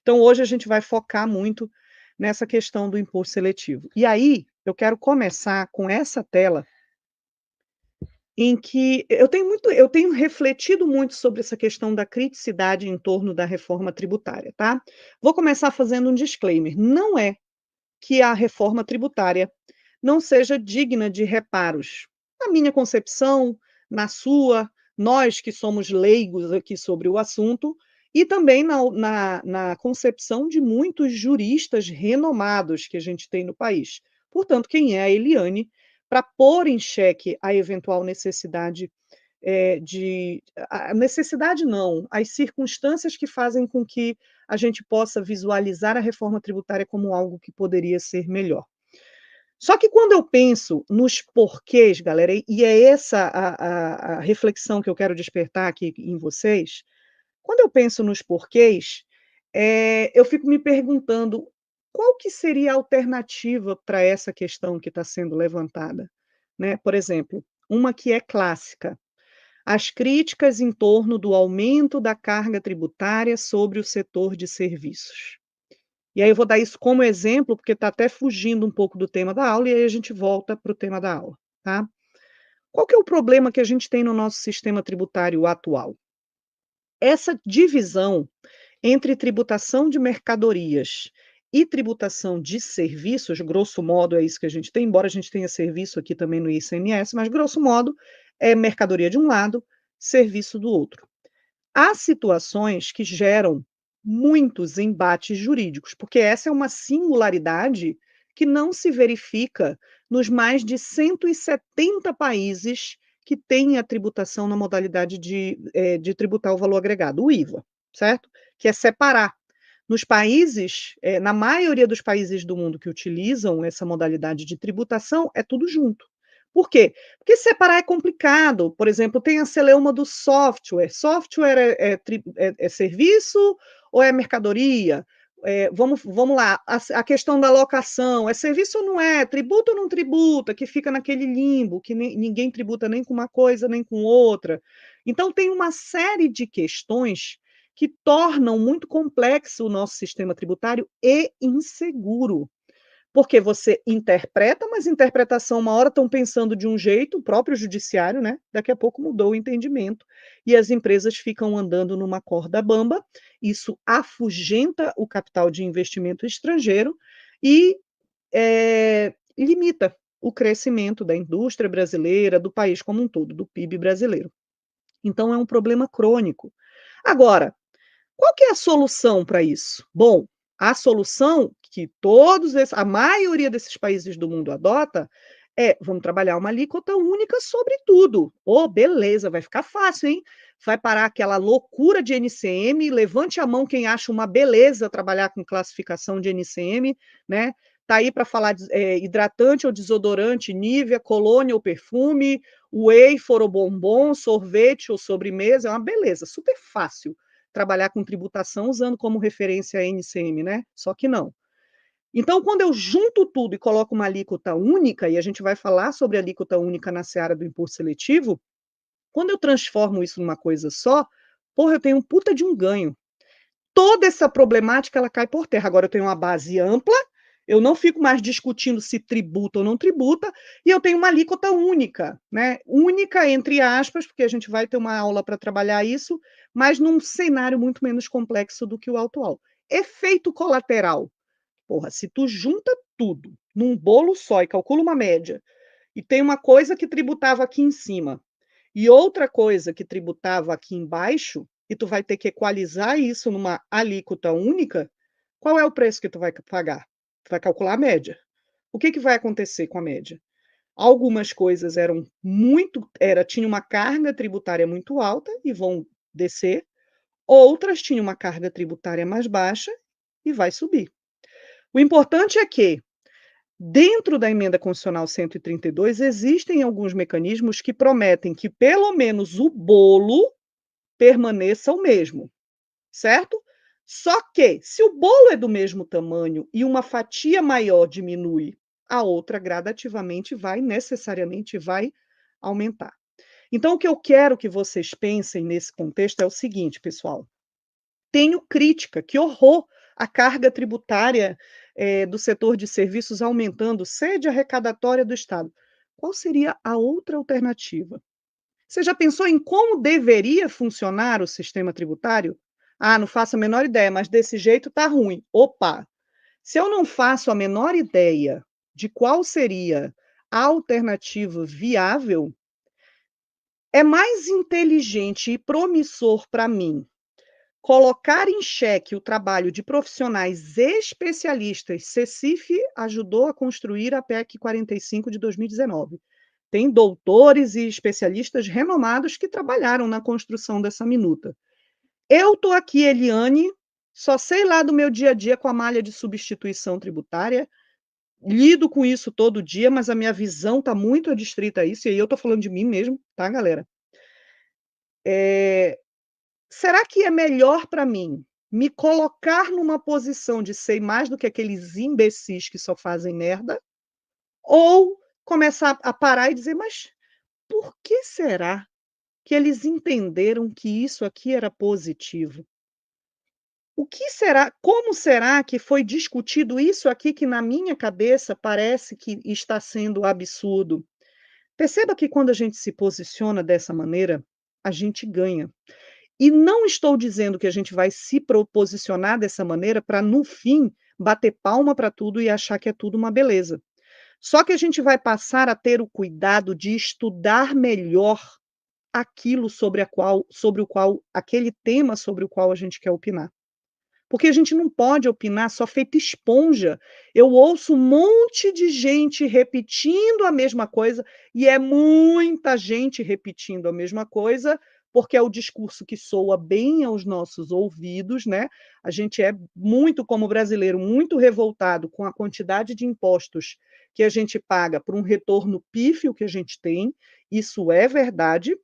Então, hoje a gente vai focar muito nessa questão do imposto seletivo. E aí, eu quero começar com essa tela, em que eu tenho refletido muito sobre essa questão da criticidade em torno da reforma tributária, tá? Vou começar fazendo um disclaimer: não é que a reforma tributária não seja digna de reparos. Na minha concepção, na sua, nós que somos leigos aqui sobre o assunto, e também na concepção de muitos juristas renomados que a gente tem no país. Portanto, quem é a Eliane para pôr em xeque a eventual necessidade a necessidade não, as circunstâncias que fazem com que a gente possa visualizar a reforma tributária como algo que poderia ser melhor. Só que quando eu penso nos porquês, galera, e é essa a reflexão que eu quero despertar aqui em vocês, quando eu penso nos porquês, eu fico me perguntando qual que seria a alternativa para essa questão que está sendo levantada, né? Por exemplo, uma que é clássica: as críticas em torno do aumento da carga tributária sobre o setor de serviços. E aí eu vou dar isso como exemplo, porque está até fugindo um pouco do tema da aula, e aí a gente volta para o tema da aula, tá? Qual que é o problema que a gente tem no nosso sistema tributário atual? Essa divisão entre tributação de mercadorias e tributação de serviços, grosso modo é isso que a gente tem, embora a gente tenha serviço aqui também no ICMS, mas grosso modo é mercadoria de um lado, serviço do outro. Há situações que geram muitos embates jurídicos, porque essa é uma singularidade que não se verifica nos mais de 170 países que têm a tributação na modalidade de tributar o valor agregado, o IVA, certo? Que é separar. Nos países, na maioria dos países do mundo que utilizam essa modalidade de tributação, é tudo junto. Por quê? Porque separar é complicado. Por exemplo, tem a celeuma do software. Software é serviço ou é mercadoria? Vamos lá, a questão da locação, é serviço ou não é? Tributa ou não tributa? Que fica naquele limbo, que ninguém tributa nem com uma coisa nem com outra. Então, tem uma série de questões que tornam muito complexo o nosso sistema tributário e inseguro. Porque você interpreta, mas interpretação, uma hora estão pensando de um jeito, o próprio judiciário, né? Daqui a pouco mudou o entendimento e as empresas ficam andando numa corda bamba. Isso afugenta o capital de investimento estrangeiro e limita o crescimento da indústria brasileira, do país como um todo, do PIB brasileiro. Então, é um problema crônico. Agora, qual que é a solução para isso? Bom, a solução que a maioria desses países do mundo adota vamos trabalhar uma alíquota única sobre tudo. Oh, beleza, vai ficar fácil, hein? Vai parar aquela loucura de NCM, levante a mão quem acha uma beleza trabalhar com classificação de NCM, né? Tá aí para falar de hidratante ou desodorante, Nivea, colônia ou perfume, wafer ou bombom, sorvete ou sobremesa, é uma beleza, super fácil trabalhar com tributação usando como referência a NCM, né? Só que não. Então, quando eu junto tudo e coloco uma alíquota única, e a gente vai falar sobre alíquota única na seara do imposto seletivo, quando eu transformo isso numa coisa só, porra, eu tenho um puta de um ganho. Toda essa problemática ela cai por terra. Agora eu tenho uma base ampla, eu não fico mais discutindo se tributa ou não tributa, e eu tenho uma alíquota única, né? Única entre aspas, porque a gente vai ter uma aula para trabalhar isso, mas num cenário muito menos complexo do que o atual. Efeito colateral. Porra, se tu junta tudo num bolo só e calcula uma média, e tem uma coisa que tributava aqui em cima e outra coisa que tributava aqui embaixo, e tu vai ter que equalizar isso numa alíquota única, qual é o preço que tu vai pagar? Tu vai calcular a média. O que vai acontecer com a média? Algumas coisas tinham uma carga tributária muito alta e vão descer, outras tinham uma carga tributária mais baixa e vai subir. O importante é que, dentro da emenda constitucional 132, existem alguns mecanismos que prometem que pelo menos o bolo permaneça o mesmo, certo? Só que, se o bolo é do mesmo tamanho e uma fatia maior diminui, a outra gradativamente necessariamente vai aumentar. Então, o que eu quero que vocês pensem nesse contexto é o seguinte, pessoal: tenho crítica, que horror a carga tributária, do setor de serviços aumentando, sede arrecadatória do Estado. Qual seria a outra alternativa? Você já pensou em como deveria funcionar o sistema tributário? Ah, não faço a menor ideia, mas desse jeito tá ruim. Opa! Se eu não faço a menor ideia de qual seria a alternativa viável, é mais inteligente e promissor para mim colocar em xeque o trabalho de profissionais especialistas. Cecife ajudou a construir a PEC 45 de 2019. Tem doutores e especialistas renomados que trabalharam na construção dessa minuta. Eu estou aqui, Eliane, só sei lá do meu dia a dia com a malha de substituição tributária, lido com isso todo dia, mas a minha visão está muito adstrita a isso, e aí eu estou falando de mim mesmo, tá, galera? Será que é melhor para mim me colocar numa posição de ser mais do que aqueles imbecis que só fazem merda? Ou começar a parar e dizer, mas por que será que eles entenderam que isso aqui era positivo? O que será, como será que foi discutido isso aqui que na minha cabeça parece que está sendo absurdo? Perceba que quando a gente se posiciona dessa maneira, a gente ganha. E não estou dizendo que a gente vai se posicionar dessa maneira para, no fim, bater palma para tudo e achar que é tudo uma beleza. Só que a gente vai passar a ter o cuidado de estudar melhor aquilo sobre o qual, aquele tema sobre o qual a gente quer opinar. Porque a gente não pode opinar só feito esponja. Eu ouço um monte de gente repetindo a mesma coisa, e é muita gente repetindo a mesma coisa, porque é o discurso que soa bem aos nossos ouvidos, né? A gente é muito, como brasileiro, muito revoltado com a quantidade de impostos que a gente paga por um retorno pífio que a gente tem, isso é verdade,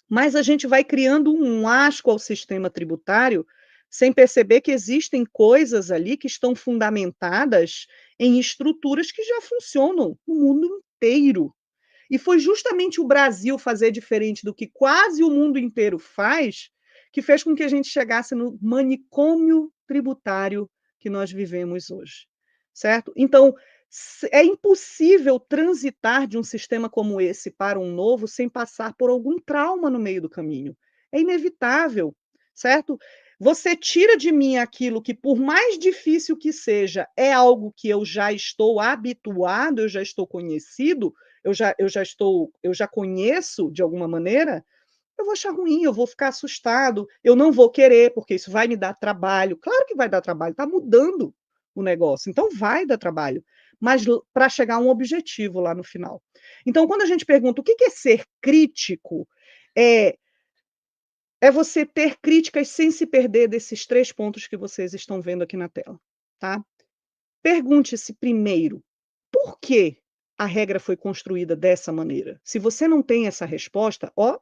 mas a gente vai criando um asco ao sistema tributário sem perceber que existem coisas ali que estão fundamentadas em estruturas que já funcionam no mundo inteiro. E foi justamente o Brasil fazer diferente do que quase o mundo inteiro faz, que fez com que a gente chegasse no manicômio tributário que nós vivemos hoje, certo? Então, é impossível transitar de um sistema como esse para um novo sem passar por algum trauma no meio do caminho. É inevitável, certo? Você tira de mim aquilo que, por mais difícil que seja, é algo que eu já estou habituado, eu já estou conhecido, eu já conheço de alguma maneira, eu vou achar ruim, eu vou ficar assustado, eu não vou querer, porque isso vai me dar trabalho. Claro que vai dar trabalho, está mudando o negócio, então vai dar trabalho, mas para chegar a um objetivo lá no final. Então, quando a gente pergunta o que é ser crítico, é, é você ter críticas sem se perder desses 3 pontos que vocês estão vendo aqui na tela, tá? Pergunte-se primeiro, por que a regra foi construída dessa maneira? Se você não tem essa resposta, ó,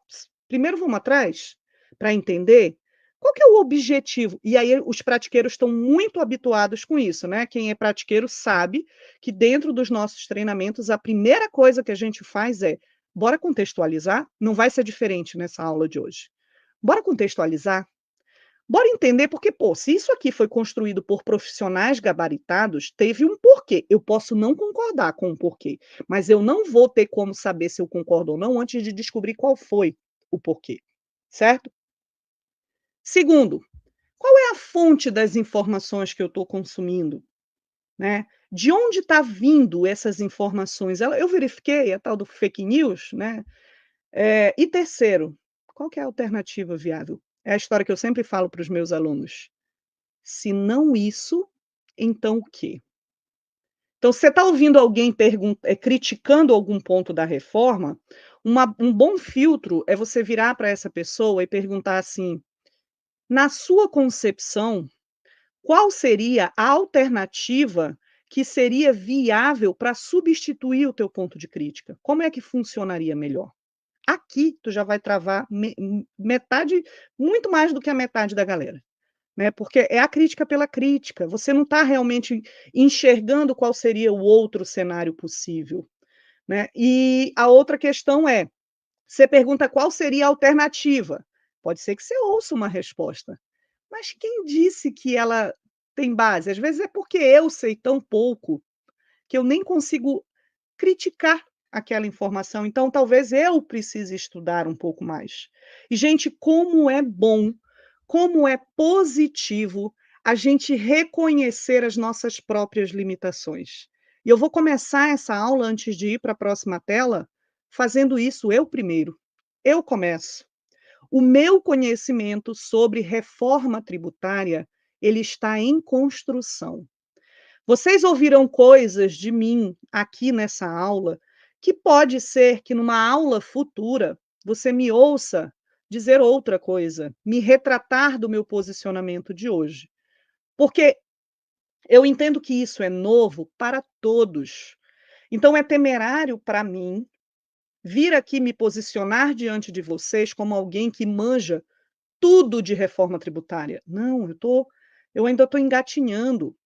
primeiro vamos atrás para entender qual que é o objetivo. E aí os pratiqueiros estão muito habituados com isso, né? Quem é pratiqueiro sabe que dentro dos nossos treinamentos a primeira coisa que a gente faz é bora contextualizar, não vai ser diferente nessa aula de hoje. Bora contextualizar. Bora entender porque, pô, se isso aqui foi construído por profissionais gabaritados, teve um porquê. Eu posso não concordar com o porquê, mas eu não vou ter como saber se eu concordo ou não antes de descobrir qual foi o porquê, certo? Segundo, qual é a fonte das informações que eu estou consumindo, né? De onde está vindo essas informações? Eu verifiquei a tal do fake news, né? E terceiro, qual que é a alternativa viável? É a história que eu sempre falo para os meus alunos. Se não isso, então o quê? Então, se você está ouvindo alguém criticando algum ponto da reforma, um bom filtro é você virar para essa pessoa e perguntar assim: na sua concepção, qual seria a alternativa que seria viável para substituir o teu ponto de crítica? Como é que funcionaria melhor? Aqui tu já vai travar metade, muito mais do que a metade da galera. Né, porque é a crítica pela crítica, você não está realmente enxergando qual seria o outro cenário possível, né. E a outra questão é, você pergunta qual seria a alternativa, pode ser que você ouça uma resposta, mas quem disse que ela tem base, às vezes é porque eu sei tão pouco que eu nem consigo criticar aquela informação, então talvez eu precise estudar um pouco mais. E, gente, como é bom, como é positivo a gente reconhecer as nossas próprias limitações. E eu vou começar essa aula, antes de ir para a próxima tela, fazendo isso eu primeiro. Eu começo. O meu conhecimento sobre reforma tributária, ele está em construção. Vocês ouvirão coisas de mim aqui nessa aula, que pode ser que numa aula futura você me ouça dizer outra coisa, me retratar do meu posicionamento de hoje. Porque eu entendo que isso é novo para todos. Então é temerário para mim vir aqui me posicionar diante de vocês como alguém que manja tudo de reforma tributária. Não, eu ainda estou engatinhando.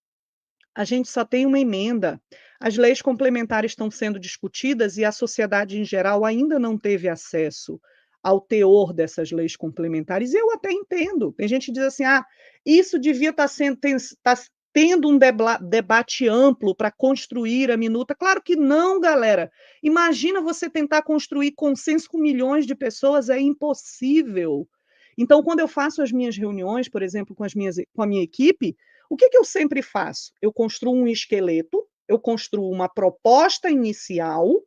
A gente só tem uma emenda. As leis complementares estão sendo discutidas e a sociedade em geral ainda não teve acesso ao teor dessas leis complementares. Eu até entendo. Tem gente que diz assim: ah, isso devia estar tendo um debate amplo para construir a minuta. Claro que não, galera. Imagina você tentar construir consenso com milhões de pessoas, é impossível. Então, quando eu faço as minhas reuniões, por exemplo, com a minha equipe, o que eu sempre faço? Eu construo um esqueleto, eu construo uma proposta inicial,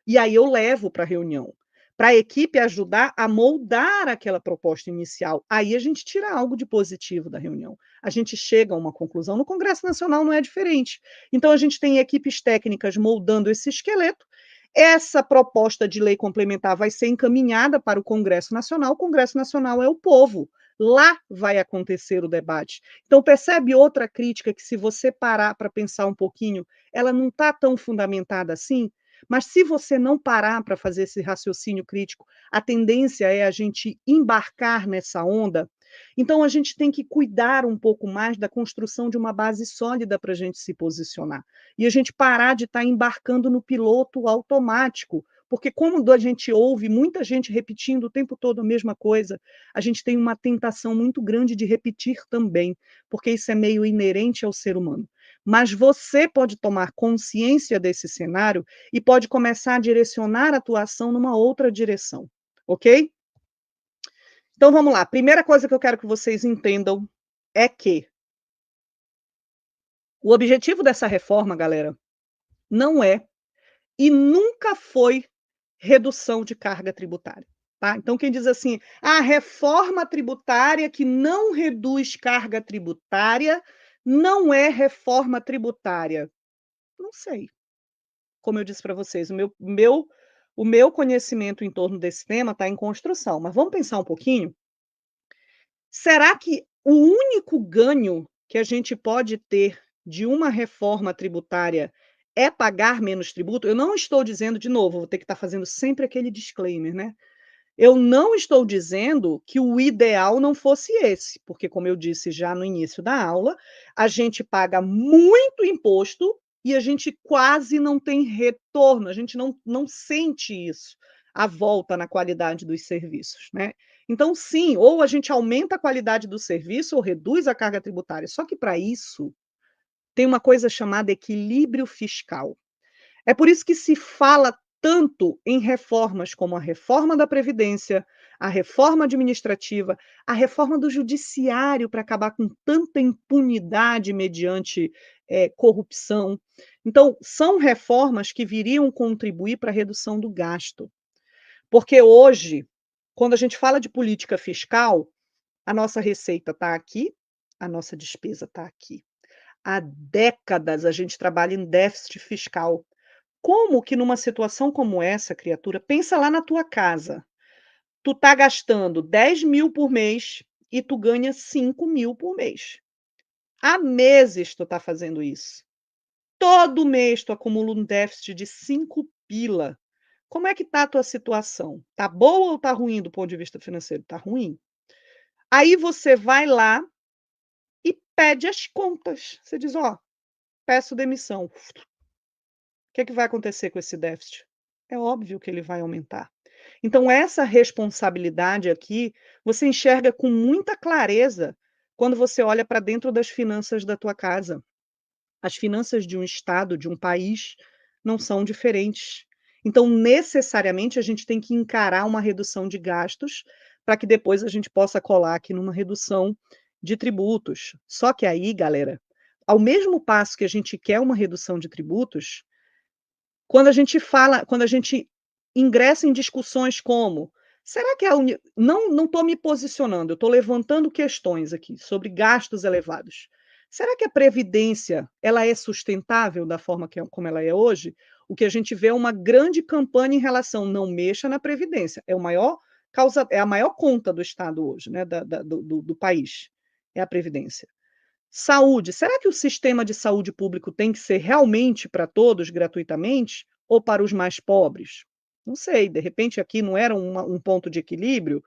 e aí eu levo para a reunião, para a equipe ajudar a moldar aquela proposta inicial. Aí a gente tira algo de positivo da reunião. A gente chega a uma conclusão. No Congresso Nacional não é diferente. Então, a gente tem equipes técnicas moldando esse esqueleto. Essa proposta de lei complementar vai ser encaminhada para o Congresso Nacional. O Congresso Nacional é o povo. Lá vai acontecer o debate. Então, percebe outra crítica que, se você parar para pensar um pouquinho, ela não está tão fundamentada assim? Mas se você não parar para fazer esse raciocínio crítico, a tendência é a gente embarcar nessa onda. Então, a gente tem que cuidar um pouco mais da construção de uma base sólida para a gente se posicionar. E a gente parar de estar embarcando no piloto automático, porque como a gente ouve muita gente repetindo o tempo todo a mesma coisa, a gente tem uma tentação muito grande de repetir também, porque isso é meio inerente ao ser humano. Mas você pode tomar consciência desse cenário e pode começar a direcionar a atuação numa outra direção, ok? Então vamos lá. Primeira coisa que eu quero que vocês entendam é que o objetivo dessa reforma, galera, não é e nunca foi redução de carga tributária. Tá? Então, quem diz assim, a reforma tributária que não reduz carga tributária não é reforma tributária. Não sei. Como eu disse para vocês, o meu conhecimento em torno desse tema está em construção. Mas vamos pensar um pouquinho? Será que o único ganho que a gente pode ter de uma reforma tributária é pagar menos tributo? Eu não estou dizendo, de novo, vou ter que estar fazendo sempre aquele disclaimer, né? Eu não estou dizendo que o ideal não fosse esse, porque, como eu disse já no início da aula, a gente paga muito imposto e a gente quase não tem retorno, a gente não sente isso, a volta na qualidade dos serviços, né? Então, sim, ou a gente aumenta a qualidade do serviço ou reduz a carga tributária. Só que, para isso, tem uma coisa chamada equilíbrio fiscal. É por isso que se fala tanto em reformas como a reforma da Previdência, a reforma administrativa, a reforma do judiciário para acabar com tanta impunidade mediante corrupção. Então, são reformas que viriam contribuir para a redução do gasto. Porque hoje, quando a gente fala de política fiscal, a nossa receita está aqui, a nossa despesa está aqui. Há décadas a gente trabalha em déficit fiscal. Como que numa situação como essa, criatura, pensa lá na tua casa, tu tá gastando 10.000 por mês e tu ganha 5.000 por mês. Há meses tu tá fazendo isso. Todo mês tu acumula um déficit de 5 pila. Como é que tá a tua situação? Tá boa ou tá ruim do ponto de vista financeiro? Tá ruim. Aí você vai lá e pede as contas. Você diz: "Ó, peço demissão". O que vai acontecer com esse déficit? É óbvio que ele vai aumentar. Então, essa responsabilidade aqui, você enxerga com muita clareza quando você olha para dentro das finanças da tua casa. As finanças de um estado, de um país, não são diferentes. Então, necessariamente, a gente tem que encarar uma redução de gastos, para que depois a gente possa colar aqui numa redução de tributos. Só que aí, galera, ao mesmo passo que a gente quer uma redução de tributos, quando a gente ingressa em discussões como: "Será que a uni", não estou me posicionando, eu estou levantando questões aqui sobre gastos elevados. Será que a previdência, ela é sustentável da forma como ela é hoje? O que a gente vê é uma grande campanha em relação: "Não mexa na previdência", é a maior conta do estado hoje, né, do país, é a previdência. Saúde, será que o sistema de saúde público tem que ser realmente para todos gratuitamente ou para os mais pobres? Não sei, de repente aqui não era um ponto de equilíbrio?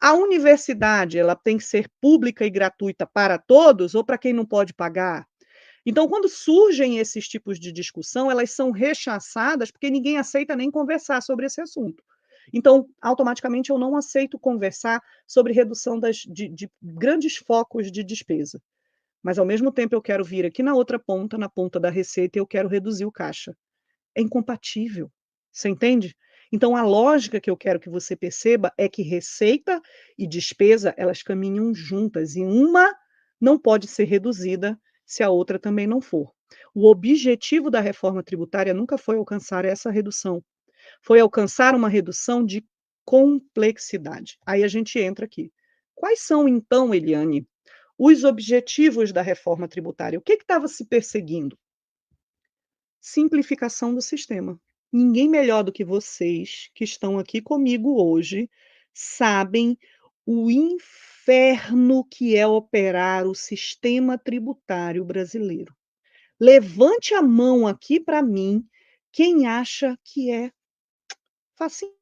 A universidade, ela tem que ser pública e gratuita para todos ou para quem não pode pagar? Então, quando surgem esses tipos de discussão, elas são rechaçadas porque ninguém aceita nem conversar sobre esse assunto. Então, automaticamente, eu não aceito conversar sobre redução de grandes focos de despesa. Mas ao mesmo tempo eu quero vir aqui na outra ponta, na ponta da receita, e eu quero reduzir o caixa. É incompatível, você entende? Então a lógica que eu quero que você perceba é que receita e despesa, elas caminham juntas e uma não pode ser reduzida se a outra também não for. O objetivo da reforma tributária nunca foi alcançar essa redução, foi alcançar uma redução de complexidade. Aí a gente entra aqui. Quais são então, Eliane, os objetivos da reforma tributária? O que estava se perseguindo? Simplificação do sistema. Ninguém melhor do que vocês, que estão aqui comigo hoje, sabem o inferno que é operar o sistema tributário brasileiro. Levante a mão aqui para mim, quem acha que é fácil.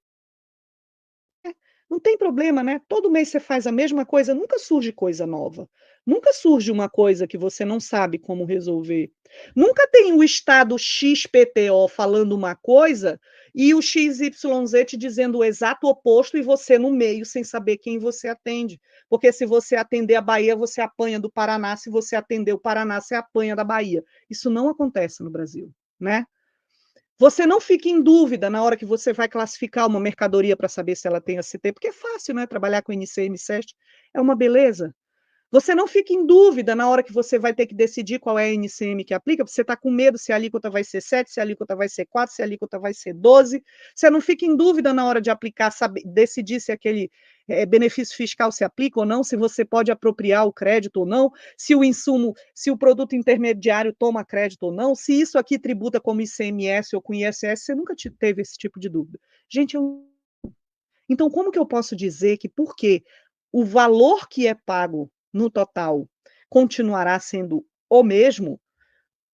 Não tem problema, né, todo mês você faz a mesma coisa, nunca surge coisa nova. Nunca surge uma coisa que você não sabe como resolver. Nunca tem o estado XPTO falando uma coisa e o XYZ te dizendo o exato oposto e você no meio sem saber quem você atende. Porque se você atender a Bahia, você apanha do Paraná, se você atender o Paraná, você apanha da Bahia. Isso não acontece no Brasil, né. Você não fica em dúvida na hora que você vai classificar uma mercadoria para saber se ela tem ACT, porque é fácil, né, trabalhar com NC, MCEST, é uma beleza. Você não fica em dúvida na hora que você vai ter que decidir qual é a NCM que aplica, porque você está com medo se a alíquota vai ser 7, se a alíquota vai ser 4, se a alíquota vai ser 12. Você não fica em dúvida na hora de aplicar, decidir se aquele benefício fiscal se aplica ou não, se você pode apropriar o crédito ou não, se o insumo, se o produto intermediário toma crédito ou não, se isso aqui tributa como ICMS ou com ISS, você nunca teve esse tipo de dúvida. Gente, então como que eu posso dizer que porque o valor que é pago no total continuará sendo o mesmo,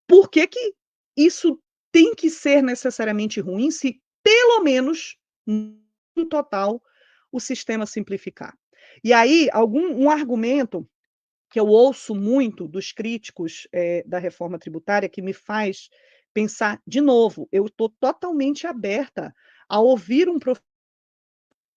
por que que isso tem que ser necessariamente ruim se pelo menos no total o sistema simplificar? E aí um argumento que eu ouço muito dos críticos, da reforma tributária que me faz pensar de novo, eu estou totalmente aberta a ouvir um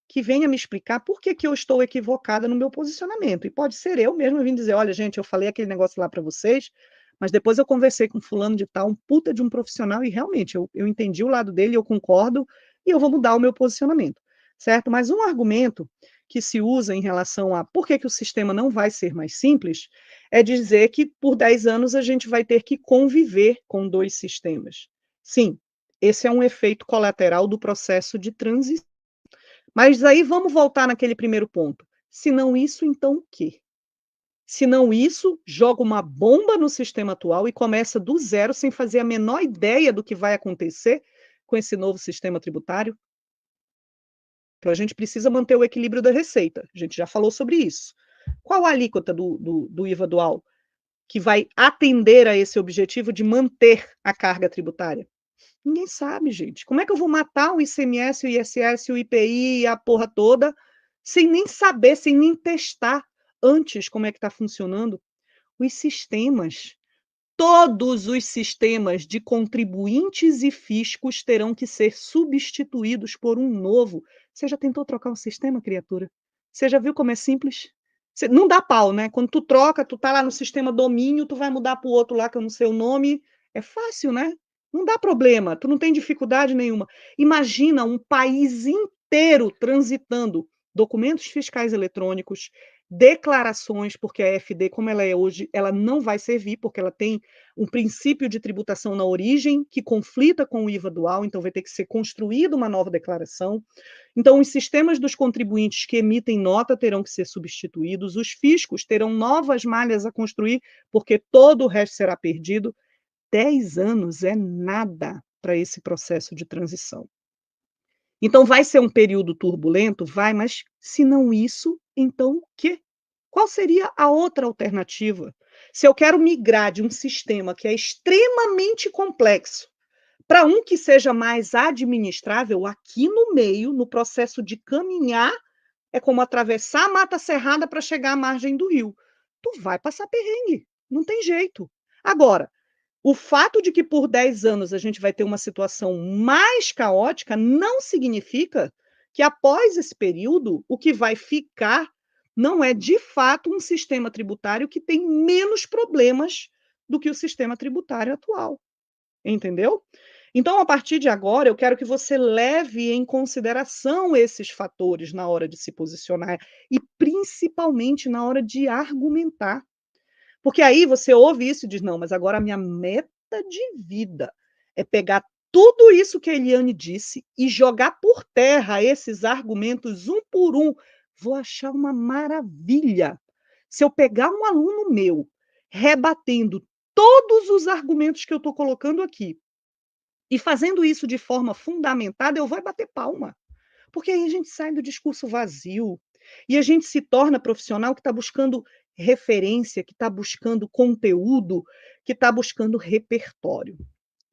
que venha me explicar por que que eu estou equivocada no meu posicionamento. E pode ser eu mesma vim dizer: "Olha, gente, eu falei aquele negócio lá para vocês, mas depois eu conversei com fulano de tal, um puta de um profissional, e realmente eu entendi o lado dele, eu concordo, e eu vou mudar o meu posicionamento", certo? Mas um argumento que se usa em relação a por que que o sistema não vai ser mais simples, é dizer que por 10 anos a gente vai ter que conviver com 2 sistemas. Sim, esse é um efeito colateral do processo de transição. Mas aí vamos voltar naquele primeiro ponto. Se não isso, então o quê? Se não isso, joga uma bomba no sistema atual e começa do zero sem fazer a menor ideia do que vai acontecer com esse novo sistema tributário. Então a gente precisa manter o equilíbrio da receita. A gente já falou sobre isso. Qual a alíquota do IVA dual que vai atender a esse objetivo de manter a carga tributária? Ninguém sabe, gente. Como é que eu vou matar o ICMS, o ISS, o IPI e a porra toda, sem nem saber, sem nem testar antes como é que está funcionando? Os sistemas, todos os sistemas de contribuintes e fiscos terão que ser substituídos por um novo. Você já tentou trocar um sistema, criatura? Você já viu como é simples? Não dá pau, né? Quando tu troca, tu tá lá no sistema domínio, tu vai mudar para o outro lá que eu não sei o nome, é fácil, né? Não dá problema, tu não tem dificuldade nenhuma. Imagina um país inteiro transitando documentos fiscais eletrônicos, declarações, porque a FD, como ela é hoje, ela não vai servir, porque ela tem um princípio de tributação na origem que conflita com o IVA dual, então vai ter que ser construída uma nova declaração. Então, os sistemas dos contribuintes que emitem nota terão que ser substituídos, os fiscos terão novas malhas a construir, porque todo o resto será perdido. 10 anos é nada para esse processo de transição. Então, vai ser um período turbulento? Vai, mas se não isso, então o quê? Qual seria a outra alternativa? Se eu quero migrar de um sistema que é extremamente complexo para um que seja mais administrável, aqui no meio, no processo de caminhar, é como atravessar a mata cerrada para chegar à margem do rio. Tu vai passar perrengue, não tem jeito. Agora, o fato de que por 10 anos a gente vai ter uma situação mais caótica não significa que após esse período o que vai ficar não é de fato um sistema tributário que tem menos problemas do que o sistema tributário atual. Entendeu? Então, a partir de agora, eu quero que você leve em consideração esses fatores na hora de se posicionar e principalmente na hora de argumentar. Porque aí você ouve isso e diz: não, mas agora a minha meta de vida é pegar tudo isso que a Eliane disse e jogar por terra esses argumentos um por um. Vou achar uma maravilha. Se eu pegar um aluno meu rebatendo todos os argumentos que eu estou colocando aqui e fazendo isso de forma fundamentada, eu vou bater palma. Porque aí a gente sai do discurso vazio e a gente se torna profissional que está buscando referência, que está buscando conteúdo, que está buscando repertório.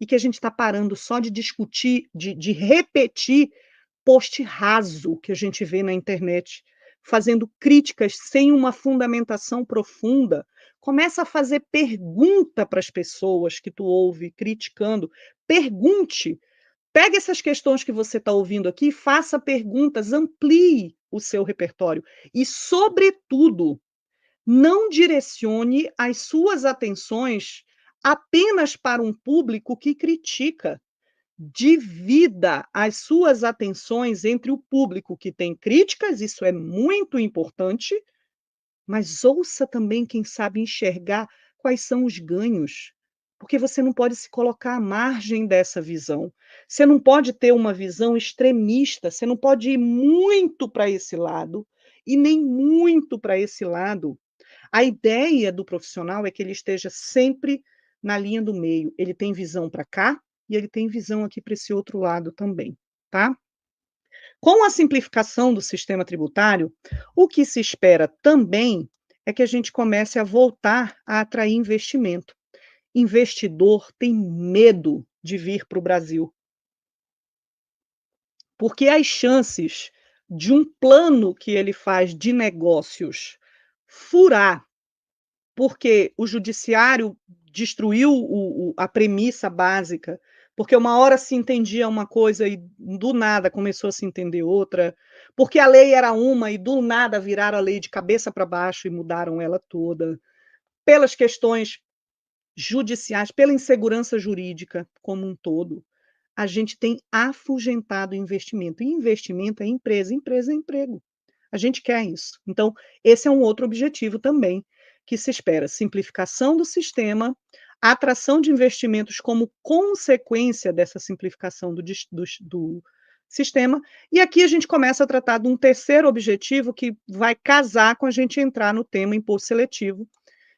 E que a gente está parando só de discutir, de repetir post raso que a gente vê na internet, fazendo críticas sem uma fundamentação profunda. Começa a fazer pergunta para as pessoas que tu ouve criticando. Pergunte. Pegue essas questões que você está ouvindo aqui, faça perguntas, amplie o seu repertório e, sobretudo, não direcione as suas atenções apenas para um público que critica. Divida as suas atenções entre o público que tem críticas, isso é muito importante, mas ouça também quem sabe enxergar quais são os ganhos, porque você não pode se colocar à margem dessa visão. Você não pode ter uma visão extremista, você não pode ir muito para esse lado e nem muito para esse lado. A ideia do profissional é que ele esteja sempre na linha do meio. Ele tem visão para cá e ele tem visão aqui para esse outro lado também, tá? Com a simplificação do sistema tributário, o que se espera também é que a gente comece a voltar a atrair investimento. Investidor tem medo de vir para o Brasil, porque as chances de um plano que ele faz de negócios furar, porque o judiciário destruiu a premissa básica, porque uma hora se entendia uma coisa e do nada começou a se entender outra, porque a lei era uma e do nada viraram a lei de cabeça para baixo e mudaram ela toda, pelas questões judiciais, pela insegurança jurídica como um todo. A gente tem afugentado o investimento. E investimento é empresa, empresa é emprego. A gente quer isso. Então, esse é um outro objetivo também que se espera: simplificação do sistema, atração de investimentos como consequência dessa simplificação do sistema. E aqui a gente começa a tratar de um terceiro objetivo que vai casar com a gente entrar no tema imposto seletivo,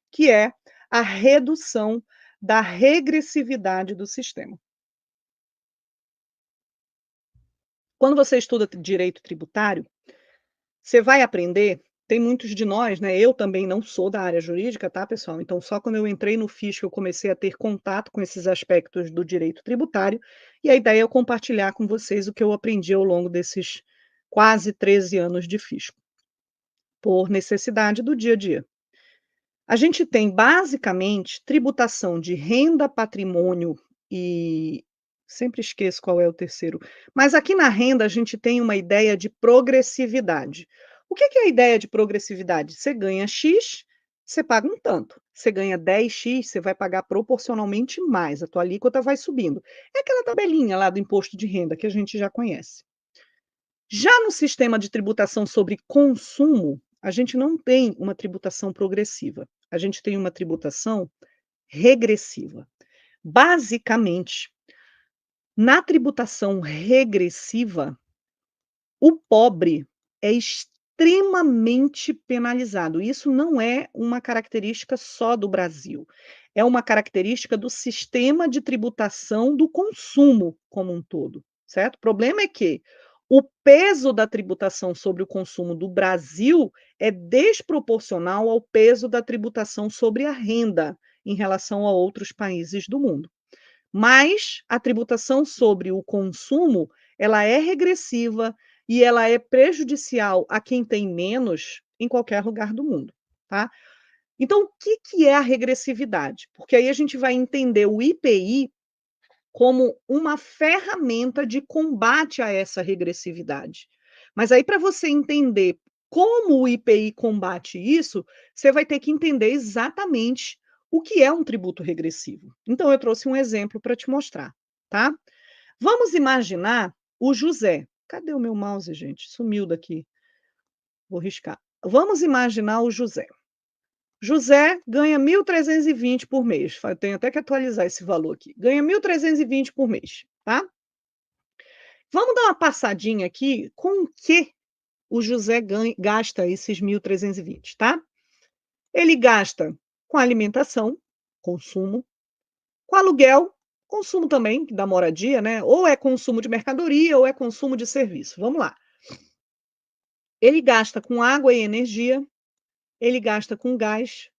que é a redução da regressividade do sistema. Quando você estuda direito tributário, você vai aprender, tem muitos de nós, né, eu também não sou da área jurídica, tá, pessoal? Então, só quando eu entrei no fisco eu comecei a ter contato com esses aspectos do direito tributário, e a ideia é eu compartilhar com vocês o que eu aprendi ao longo desses quase 13 anos de fisco, por necessidade do dia a dia. A gente tem, basicamente, tributação de renda, patrimônio e sempre esqueço qual é o terceiro, mas aqui na renda a gente tem uma ideia de progressividade. O que que é a ideia de progressividade? Você ganha X, você paga um tanto. Você ganha 10x, você vai pagar proporcionalmente mais, a tua alíquota vai subindo. É aquela tabelinha lá do imposto de renda que a gente já conhece. Já no sistema de tributação sobre consumo, a gente não tem uma tributação progressiva, a gente tem uma tributação regressiva. Basicamente, na tributação regressiva, o pobre é extremamente penalizado. Isso não é uma característica só do Brasil, é uma característica do sistema de tributação do consumo como um todo, certo? O problema é que o peso da tributação sobre o consumo do Brasil é desproporcional ao peso da tributação sobre a renda em relação a outros países do mundo. Mas a tributação sobre o consumo, ela é regressiva e ela é prejudicial a quem tem menos em qualquer lugar do mundo, tá? Então, o que que é a regressividade? Porque aí a gente vai entender o IPI como uma ferramenta de combate a essa regressividade. Mas aí, para você entender como o IPI combate isso, você vai ter que entender exatamente o que é um tributo regressivo. Então, eu trouxe um exemplo para te mostrar, tá? Vamos imaginar o José. Cadê o meu mouse, gente? Sumiu daqui. Vou riscar. Vamos imaginar o José. José ganha 1.320 por mês. Eu tenho até que atualizar esse valor aqui. Ganha 1.320 por mês, tá? Vamos dar uma passadinha aqui com o que o José gasta esses 1.320, tá? Ele gasta com alimentação, consumo, com aluguel, consumo também da moradia, né? Ou é consumo de mercadoria ou é consumo de serviço. Vamos lá. Ele gasta com água e energia, ele gasta com gás,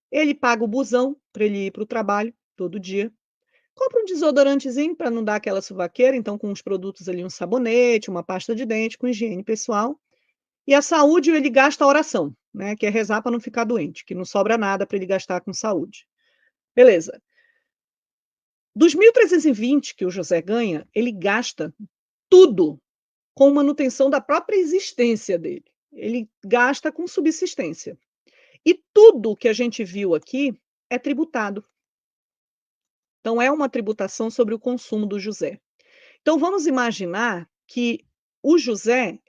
ele paga o busão para ele ir para o trabalho todo dia. Compra um desodorantezinho para não dar aquela suvaqueira, então com os produtos ali, um sabonete, uma pasta de dente, com higiene pessoal. E a saúde ele gasta a oração, né, que é rezar para não ficar doente, que não sobra nada para ele gastar com saúde. Beleza. Dos 1.320 que o José ganha, ele gasta tudo com manutenção da própria existência dele. Ele gasta com subsistência. E tudo que a gente viu aqui é tributado. Então é uma tributação sobre o consumo do José. Então vamos imaginar que o José,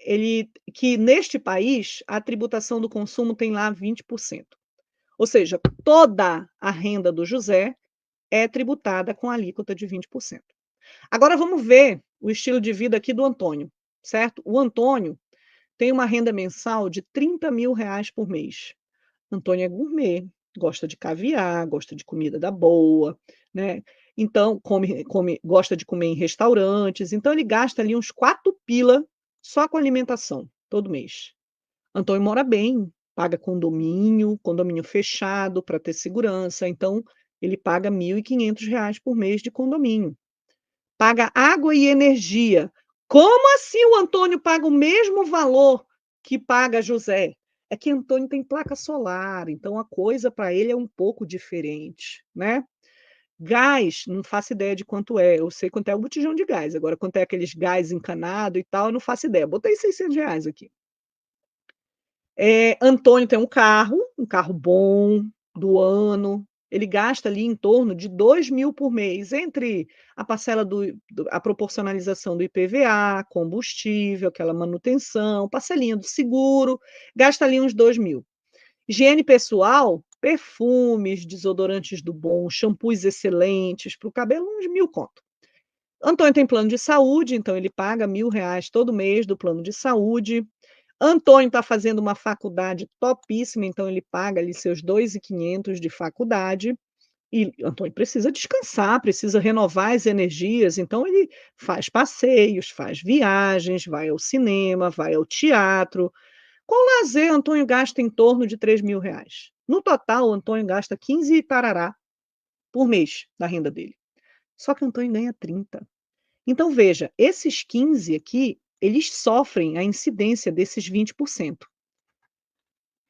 que neste país a tributação do consumo tem lá 20%. Ou seja, toda a renda do José é tributada com alíquota de 20%. Agora vamos ver o estilo de vida aqui do Antônio, certo? O Antônio tem uma renda mensal de 30 mil reais por mês. Antônio é gourmet, gosta de caviar, gosta de comida da boa, né? Então, gosta de comer em restaurantes. Então, ele gasta ali uns 4 pila só com alimentação, todo mês. Antônio mora bem, paga condomínio fechado para ter segurança. Então, ele paga R$ 1.500 por mês de condomínio. Paga água e energia. Como assim o Antônio paga o mesmo valor que paga José? É que Antônio tem placa solar, então a coisa para ele é um pouco diferente, né? Gás, não faço ideia de quanto é. Eu sei quanto é o botijão de gás. Agora, quanto é aqueles gás encanado e tal, eu não faço ideia. Botei R$ 600 aqui. Antônio tem um carro bom, do ano. Ele gasta ali em torno de 2.000 por mês, entre a parcela a proporcionalização do IPVA, combustível, aquela manutenção, parcelinha do seguro, gasta ali uns 2.000. Higiene pessoal, perfumes, desodorantes do bom, shampoos excelentes para o cabelo, uns 1.000 conto. Antônio tem plano de saúde, então ele paga R$ 1.000 todo mês do plano de saúde. Antônio está fazendo uma faculdade topíssima, então ele paga ali seus 2.500 de faculdade. E Antônio precisa descansar, precisa renovar as energias, então ele faz passeios, faz viagens, vai ao cinema, vai ao teatro. Com lazer, Antônio gasta em torno de R$ 3.000. No total, Antônio gasta 15 tarará por mês da renda dele. Só que Antônio ganha 30. Então, veja, esses 15 aqui, eles sofrem a incidência desses 20%.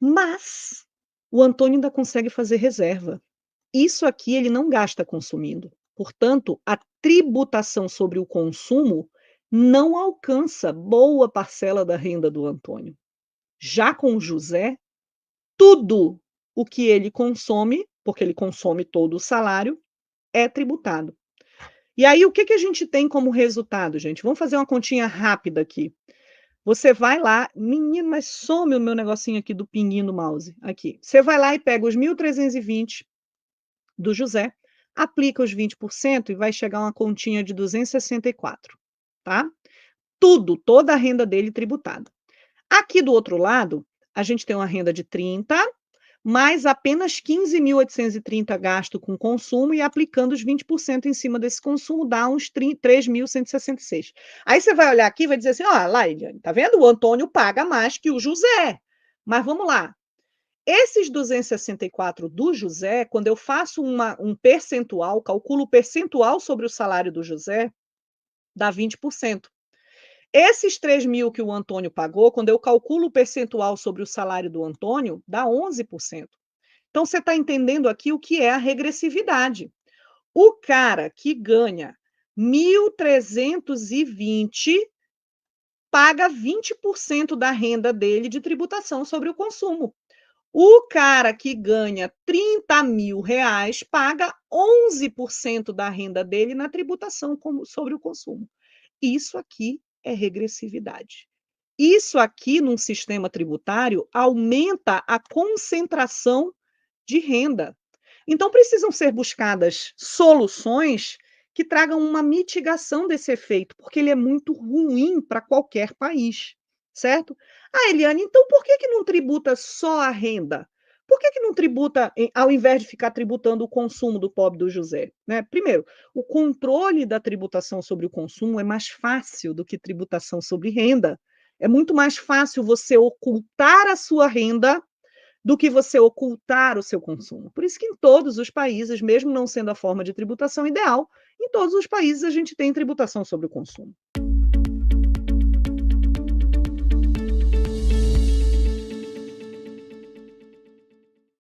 Mas o Antônio ainda consegue fazer reserva. Isso aqui ele não gasta consumindo. Portanto, a tributação sobre o consumo não alcança boa parcela da renda do Antônio. Já com o José, tudo o que ele consome, porque ele consome todo o salário, é tributado. E aí, o que a gente tem como resultado, gente? Vamos fazer uma continha rápida aqui. Você vai lá, menino, mas some o meu negocinho aqui do pinguinho do mouse. Aqui. Você vai lá e pega os 1.320 do José, aplica os 20% e vai chegar uma continha de 264, tá? Tudo, toda a renda dele tributada. Aqui do outro lado, a gente tem uma renda de 30, mais apenas 15.830 gasto com consumo e aplicando os 20% em cima desse consumo, dá uns 3.166. Aí você vai olhar aqui e vai dizer assim, ó, lá, Eliane, tá vendo? O Antônio paga mais que o José. Mas vamos lá. Esses 264 do José, quando eu faço um percentual, calculo o percentual sobre o salário do José, dá 20%. Esses 3.000 que o Antônio pagou, quando eu calculo o percentual sobre o salário do Antônio, dá 11%. Então, você está entendendo aqui o que é a regressividade. O cara que ganha 1.320 paga 20% da renda dele de tributação sobre o consumo. O cara que ganha 30 mil reais paga 11% da renda dele na tributação sobre o consumo. Isso aqui é regressividade. Isso aqui, num sistema tributário, aumenta a concentração de renda. Então, precisam ser buscadas soluções que tragam uma mitigação desse efeito, porque ele é muito ruim para qualquer país, certo? Ah, Eliane, então por que não tributa só a renda? Por que não tributa, ao invés de ficar tributando o consumo do pobre do José? Né? Primeiro, o controle da tributação sobre o consumo é mais fácil do que tributação sobre renda. É muito mais fácil você ocultar a sua renda do que você ocultar o seu consumo. Por isso que em todos os países, mesmo não sendo a forma de tributação ideal, em todos os países a gente tem tributação sobre o consumo.